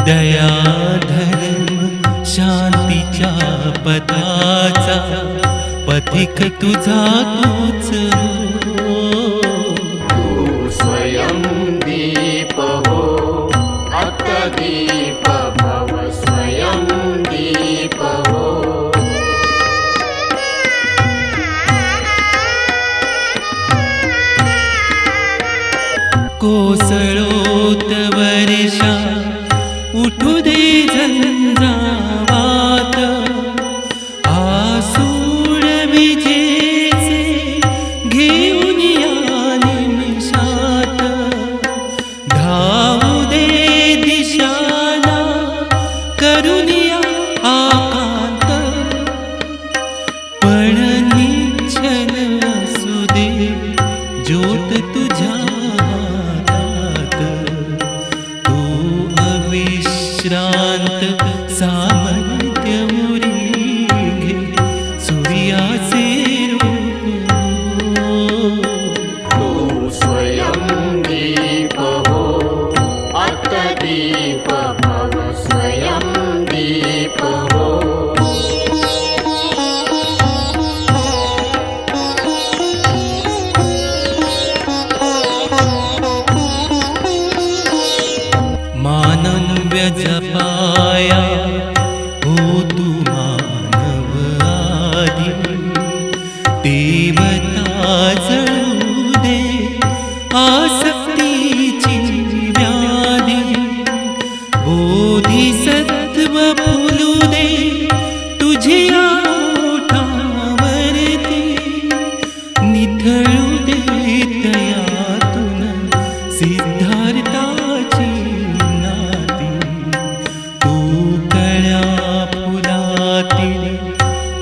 दया धर्म शांतीच्या पदाचा पथिक तुझा तूच हो. तू स्वयं दीप हो अत्तदीप भव स्वयं दीप हो. कोसळोत वर्षा उठू दे झंझावात आसूड विजेचे घेऊन या निमिषात धावू दे दिशाला करून या आकांत पण निश्चल असू दे ज्योत तुझ्या विश्रांत सामर्थ्य उरी सूर्याचे रूप तू स्वयं दीप हो अत्तदीप भव स्वयं दीप हो. मानव्य जपाया हो तू मानव आधी देवता जळू दे आसक्तीची व्याधी बोधिसत्व फुलू दे तुझ्या ओठावरती निथळू दे तयातून सिद्धार्थाची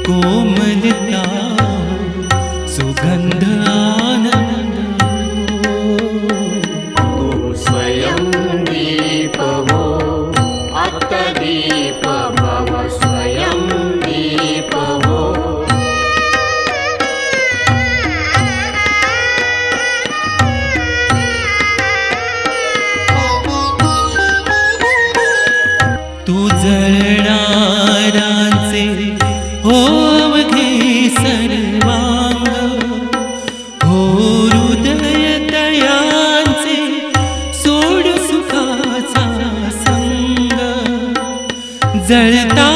कोमलता सुगंध आनंद तू स्वयं दीप हो अत्तदीप भव स्वयं दीप हो. तू जळणारांचे हो अवघे सर्वांग हो हृदय दयांचे सोड सुखाचा संग जळता